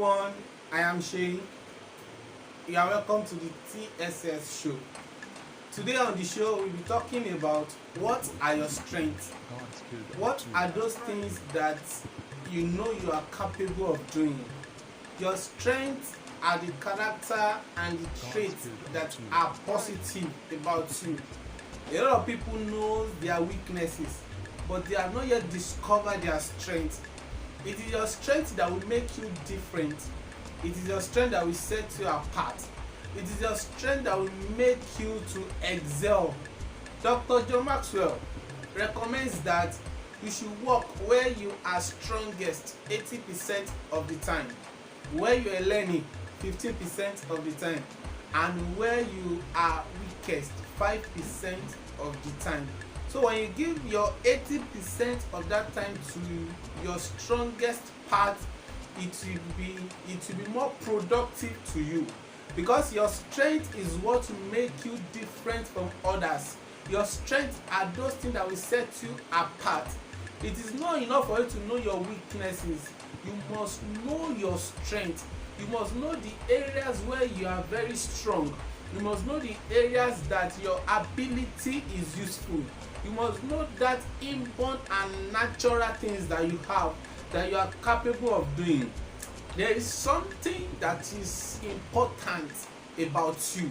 everyone, I am Shay. You are welcome to the TSS show. Today on the show, we'll be talking about what are your strengths? What are those things that you know you are capable of doing? Your strengths are the character and the traits that are positive about you. A lot of people know their weaknesses, but they have not yet discovered their strengths. It is your strength that will make you different. It is your strength that will set you apart. It is your strength that will make you to excel. Dr. John Maxwell recommends that you should work where you are strongest 80% of the time, where you are learning 15% of the time, and where you are weakest 5% of the time. So when you give your 80% of that time to your strongest part, it will be more productive to you, because your strength is what will make you different from others. Your strengths are those things that will set you apart. It is not enough for you to know your weaknesses. You must know your strength. You must know the areas where you are very strong. You must know the areas that your ability is useful. You must know that inborn and natural things that you have, that you are capable of doing. There is something that is important about you.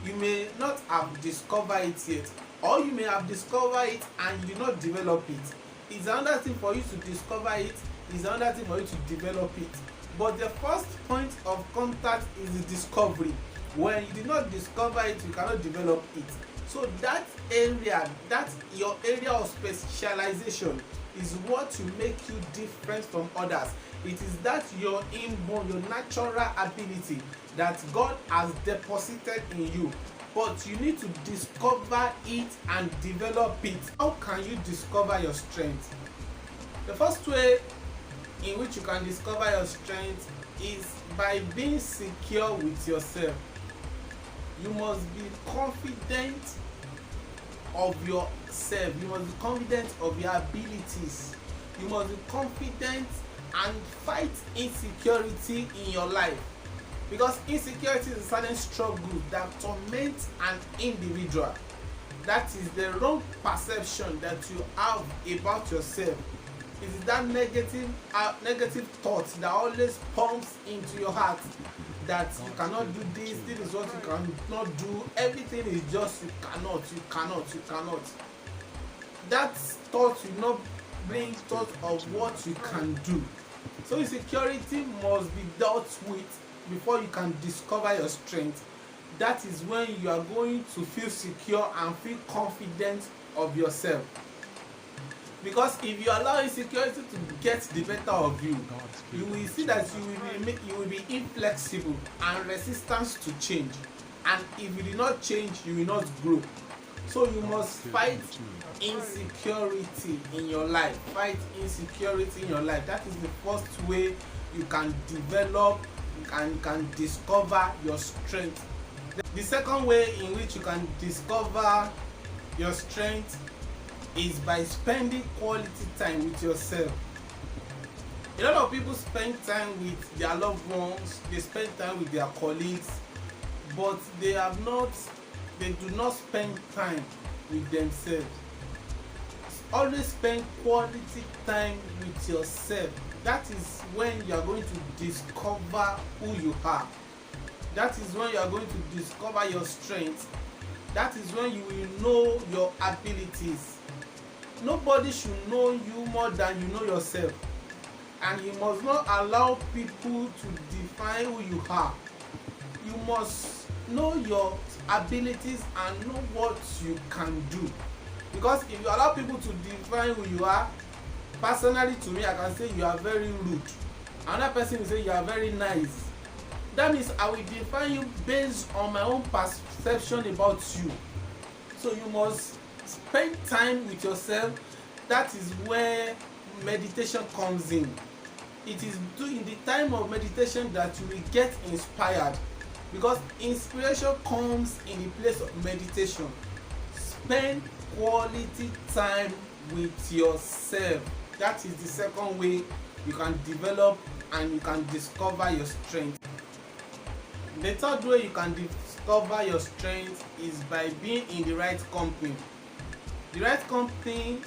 You may not have discovered it yet, or you may have discovered it and you did not develop it. It's another thing for you to discover it, it's another thing for you to develop it. But the first point of contact is the discovery. When you did not discover it, you cannot develop it. So that area, that your area of specialization, is what will make you different from others. It is that your inborn, your natural ability that God has deposited in you. But you need to discover it and develop it. How can you discover your strength? The first way in which you can discover your strength is by being secure with yourself. You must be confident of yourself. You must be confident of your abilities. You must be confident and fight insecurity in your life, because insecurity is a certain struggle that torments an individual. That is the wrong perception that you have about yourself. It is that negative thought that always pumps into your heart that you cannot do this, this is what you cannot do, everything is just you cannot. That thought will not bring thought of what you can do. So insecurity must be dealt with before you can discover your strength. That is when you are going to feel secure and feel confident of yourself. Because if you allow insecurity to get the better of you, you will see that you will be inflexible and resistant to change. And if you do not change, you will not grow. So you must fight insecurity in your life. Fight insecurity in your life. That is the first way you can develop and can discover your strength. The second way in which you can discover your strength is by spending quality time with yourself. A lot of people spend time with their loved ones, they spend time with their colleagues, but they do not spend time with themselves. Always spend quality time with yourself. That is when you are going to discover who you are. That is when you are going to discover your strengths. That is when you will know your abilities. Nobody should know you more than you know yourself, and you must not allow people to define who you are. You must know your abilities and know what you can do, because if you allow people to define who you are, personally to me, I can say you are very rude. Another person will say you are very nice. That means I will define you based on my own perception about you. So you must spend time with yourself. That is where meditation comes in. It is during the time of meditation that you will get inspired, because inspiration comes in the place of meditation. Spend quality time with yourself. That is the second way you can develop and you can discover your strength. The third way you can discover your strength is by being in the right company. The right company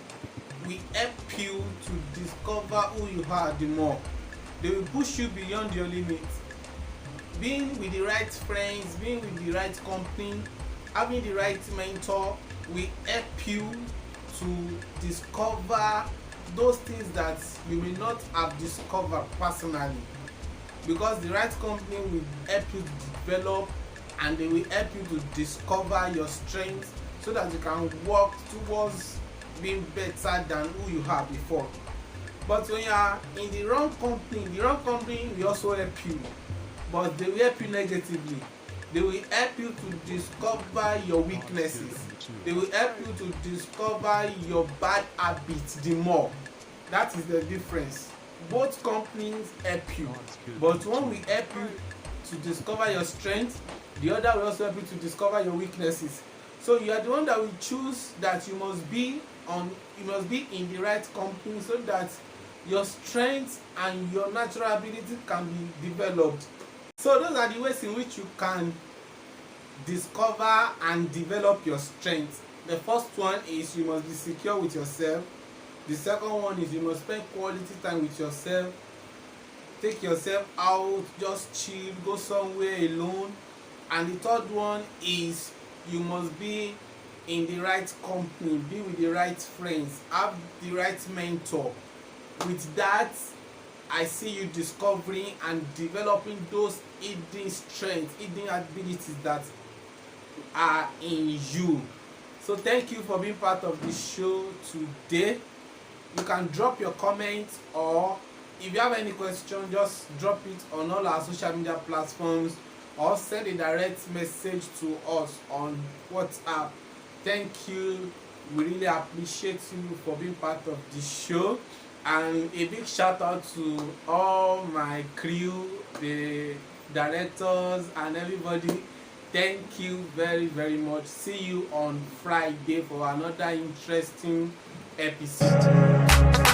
will help you to discover who you are the more. They will push you beyond your limits. Being with the right friends, being with the right company, having the right mentor will help you to discover those things that you may not have discovered personally, because the right company will help you develop and they will help you to discover your strengths so that you can work towards being better than who you are before. But when you are in the wrong company will also help you, but they will help you negatively. They will help you to discover your weaknesses. They will help you to discover your bad habits the more. That is the difference. Both companies help you, but one will help you to discover your strength, the other will also help you to discover your weaknesses. So you are the one that will choose that you must be in the right company so that your strength and your natural ability can be developed. So those are the ways in which you can discover and develop your strength. The first one is you must be secure with yourself. The second one is you must spend quality time with yourself. Take yourself out, just chill, go somewhere alone. And the third one is you must be in the right company, be with the right friends, have the right mentor. With that, I see you discovering and developing those hidden strengths, hidden abilities that are in you. So thank you for being part of the show today. You can drop your comments, or if you have any question, just drop it on all our social media platforms or send a direct message to us on WhatsApp. Thank you. We really appreciate you for being part of the show. And a big shout out to all my crew, the directors and everybody. Thank you very, very much. See you on Friday for another interesting episode.